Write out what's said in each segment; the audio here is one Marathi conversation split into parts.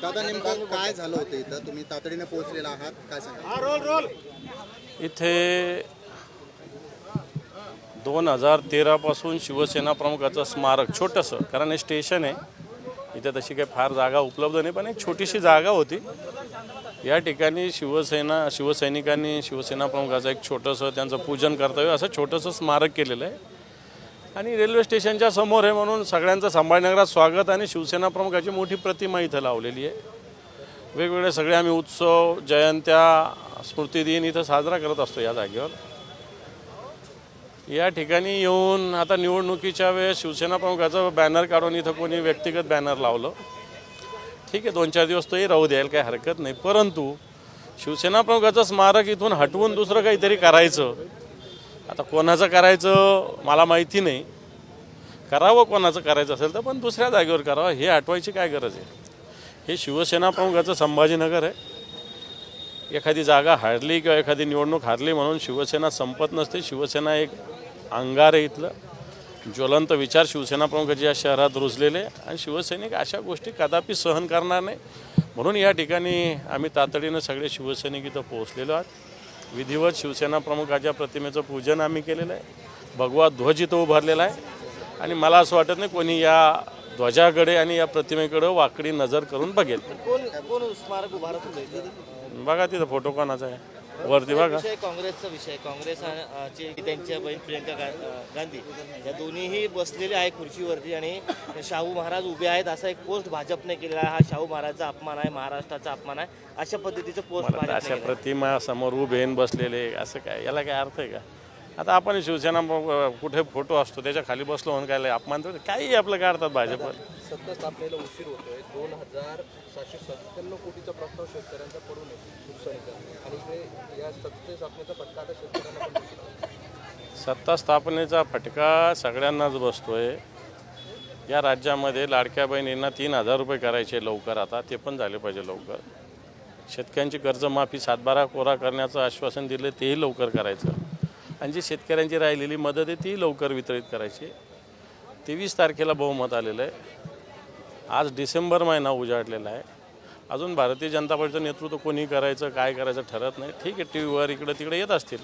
दादा नेमकं काय झालं होतं इथं? तुम्ही तातडीने पोहोचलेला आहात, काय सांगा? इथे 2013 पासून शिवसेना प्रमुखाचं स्मारक छोटंसं, कारण हे स्टेशन आहे इथे, तशी काही फार जागा उपलब्ध नाही, पण एक छोटीशी जागा होती. या ठिकाणी शिवसैनिकांनी शिवसेना प्रमुखाचं एक छोटंसं त्यांचं पूजन कर्तव्य असं छोटंसं स्मारक केलेलं आहे. आणि रेल्वे स्टेशनच्या समोर आहे म्हणून सगळ्यांचं संभाजीनगरात स्वागत आणि शिवसेना प्रमुखाची मोठी प्रतिमा इथं लावलेली आहे. वेगवेगळे सगळे आम्ही उत्सव, जयंत्या, स्मृतिदिन इथं साजरा करत असतो या जागेवर. या ठिकाणी येऊन आता निवडणुकीच्या वेळेस शिवसेना प्रमुखाचं बॅनर काढून इथं कोणी व्यक्तिगत बॅनर लावलं, ठीक आहे, 2-4 दिवस तोही राहू द्यायला काही हरकत नाही. परंतु शिवसेना प्रमुखाचं स्मारक इथून हटवून दुसरं काहीतरी करायचं, आता कोणाचं करायचं मला माहिती नाही, करावं कोणाचं करायचं असेल तर, पण दुसऱ्या जागेवर करावं, हे हटवायची काय गरज आहे? हे शिवसेना प्रमुखाचं संभाजीनगर आहे. एखादी जागा हारली किंवा एखादी निवडणूक हारली म्हणून शिवसेना संपत नसते. शिवसेना एक अंगार आहे इथलं, ज्वलंत विचार शिवसेना प्रमुखाचे या शहरात रुजलेले, आणि शिवसैनिक अशा गोष्टी कदापि सहन करणार नाही. म्हणून या ठिकाणी आम्ही तातडीनं सगळे शिवसैनिक इथं पोहोचलेलो आहोत. विधिवत शिवसेना प्रमुखाच्या प्रतिमेचं पूजन आम्ही केलेलं आहे. भगवा ध्वज इथं उभारलेला आहे आणि मला असं वाटत नाही कोणी या ध्वजाकडे आणि या प्रतिमेकडे वाकडी नजर करून बघेल. कोण स्मारक उभारत होते? बघा तिथं फोटो कोणाचा आहे वरती बघा. काँग्रेसचा विषय, काँग्रेसची त्यांच्या बहीण प्रियंका गांधी या दोन्हीही बसलेले आहे खुर्चीवरती आणि शाहू महाराज उभे आहेत असा एक पोस्ट भाजपने केलेला आहे. हा शाहू महाराजचा अपमान आहे, महाराष्ट्राचा अपमान आहे, अशा पद्धतीचं पोस्ट अशा प्रतिमा समोर उभेन बसलेले असं काय, याला काय अर्थ आहे का? आता आपण शिवसेना कुठे फोटो असतो त्याच्या खाली बसलो म्हणून काय अपमान तर काही आपलं काढतात भाजपवर. सत्ता स्थापनेला उशीर होतोय. 2,797 कोटीचा प्रस्ताव शेतकऱ्यांचा पडू नये नुकसानीचा, आणि इकडे या सत्ता स्थापनेचा फटका आता शेतकऱ्यांना पण बसला. सत्ता स्थापनेचा फटका सगळ्यांनाच बसतोय. या राज्यामध्ये लाडक्या बहिणींना 3,000 रुपये करायचे लवकर, आता ते पण झाले पाहिजे लवकर. शेतकऱ्यांची कर्जमाफी 7/12 कोरा करण्याचं आश्वासन दिलं तेही लवकर करायचं, आणि जी शेतकऱ्यांची राहिलेली मदत आहे ती लवकर वितरित करायची. 23 तारखेला बहुमत आलेलं आहे. आज डिसेंबर महिना उजाडलेला आहे. अजून भारतीय जनता पार्टीचं नेतृत्व कोणी करायचं काय करायचं ठरत नाही. ठीक आहे, टी व्हीवर इकडे तिकडे येत असतील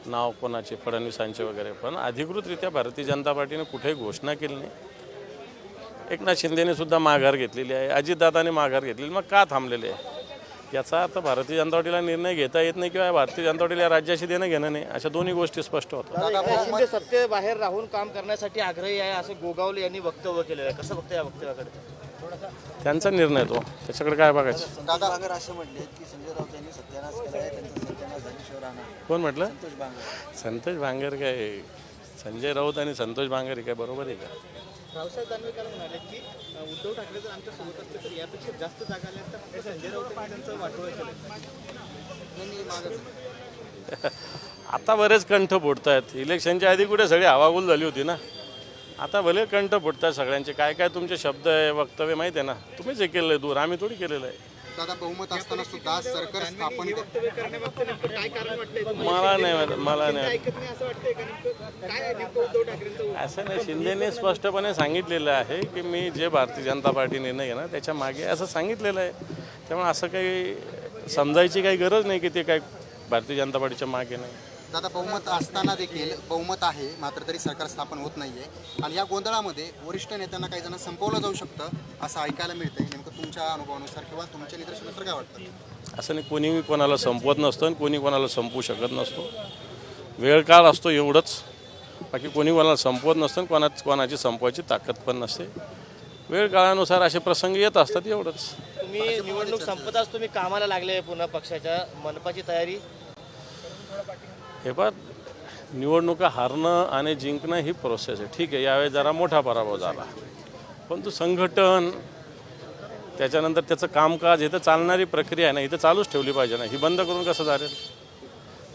नाव कोणाचे, फडणवीसांचे वगैरे, पण अधिकृतरित्या भारतीय जनता पार्टीने कुठेही घोषणा केली नाही. एकनाथ शिंदेने सुद्धा माघार घेतलेली आहे, अजितदादाने माघार घेतलेली, मग का थांबलेले आहे? याचा अर्थ भारतीय जनता पार्टीला निर्णय घेता येत नाही किंवा भारतीय जनता पार्टीला या राज्याशी देणं घेणं नाही, अशा दोन्ही गोष्टी स्पष्ट होतात. शिंदे सत्तेबाहेर राहून काम करण्यासाठी आग्रही आहे असं गोगावले यांनी वक्तव्य केलेलं आहे. कसं बघतं या वक्तव्याकडे? त्यांचा निर्णय तो, त्याच्याकडे काय बघायचं. दादा असं म्हटले की संजय राऊत यांनी सत्यानाश केला आहे, त्यांचा सत्यानाश झाल्याशिवाय राहणार. कोण म्हटलं? संतोष बांगर. संतोष बांगर काय, संजय राऊत आणि संतोष बांगर काय बरोबर आहे का? रावसाहेब दानवे काल म्हणाले की उद्धव ठाकरे जर आमच्या सोबत असते तर यापेक्षा जास्त जागा आल्या तर फक्त संजय राऊत त्यांचं वाटोळं केलं. आता बरेच कंठ फुटत आहेत. इलेक्शनच्या आधी कुठे सगळी हवागुल झाली होती ना, आता भले कंठ फुटत आहेत सगळ्यांचे. काय काय तुमचे शब्द आहे, वक्तव्य माहीत आहे ना, तुम्हीच हे केलेलं आहे दूर, आम्ही थोडी केलेलं आहे. दादा बहुमत असताना सुद्धा सरकार स्थापन वक्तव्य करण्यामागचं नेमकं काय कारण वाटतंय? मला नाही ऐकत नाही असं वाटतंय का? नेमकं काय नेमकं उद्धव ठाकरेंचं? असं नाही, शिंदेने स्पष्टपणे सांगितलेलं आहे की मी जे भारतीय जनता पार्टी निर्णय घेणार त्याच्या मागे असं सांगितलेलं आहे. त्यामुळे असं काही समजायची काही गरज नाही की ते काय भारतीय जनता पार्टीच्या मागे नाही. दादा बहुमत असताना देखील बहुमत आहे मात्र तरी सरकार स्थापन होत नाहीये, आणि या गोंधळामध्ये वरिष्ठ नेत्यांना काही जण संपवलं जाऊ शकतं असं ऐकायला मिळतंय. नेमकं तुमच्या अनुभवानुसार किंवा तुमच्या निदर्शनानुसार काय वाटतं? असं नाही, कोणी कोणाला संपवत नसतं आणि कोणी कोणाला संपवू शकत नसतो. वेळ काळ असतो एवढंच, बाकी कोणी कोणाला संपवत नसतं आणि कोणाची संपवायची ताकद पण नसते. वेळ काळानुसार असे प्रसंग येत असतात एवढंच. तुम्ही निवडणूक संपताच तुम्ही कामाला लागले पुन्हा पक्षाच्या, मनपाची तयारी? हे पण निवडणुका हारणं आणि जिंकणं ही प्रोसेस आहे. ठीक आहे, यावेळी जरा मोठा पराभव झाला, पण तो संघटन त्याच्यानंतर त्याचं कामकाज हे तर चालणारी प्रक्रिया आहे ना, इथं चालूच ठेवली पाहिजे ना. ही बंद करून कसं झालेल?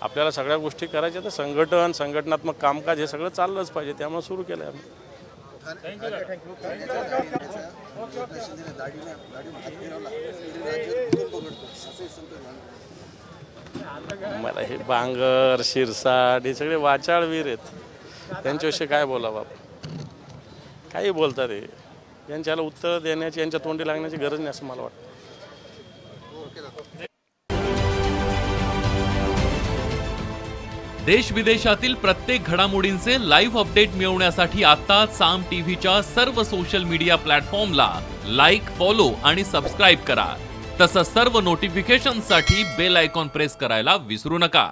आपल्याला सगळ्या गोष्टी करायच्या, तर संघटन, संघटनात्मक कामकाज हे सगळं चाललंच पाहिजे, त्यामुळे सुरू केलं आहे आम्ही. मला हे बांगर, शिरसाट हे सगळे वाचाळवीर आहेत, त्यांच्याविषयी काय बोला बाप, काही बोलतात हे. यांच्याला उत्तर देण्याची, यांच्या तोंडी लागण्याची गरज नाही असं मला वाटतं. ओके दादा. देश विदेशातील प्रत्येक घडामोडींचे लाईव्ह अपडेट मिळवण्यासाठी आता साम टीव्हीच्या सर्व सोशल मीडिया प्लॅटफॉर्मला लाईक, फॉलो आणि सबस्क्राईब करा. तसंच सर्व नोटिफिकेशनसाठी बेल आयकॉन प्रेस करायला विसरू नका.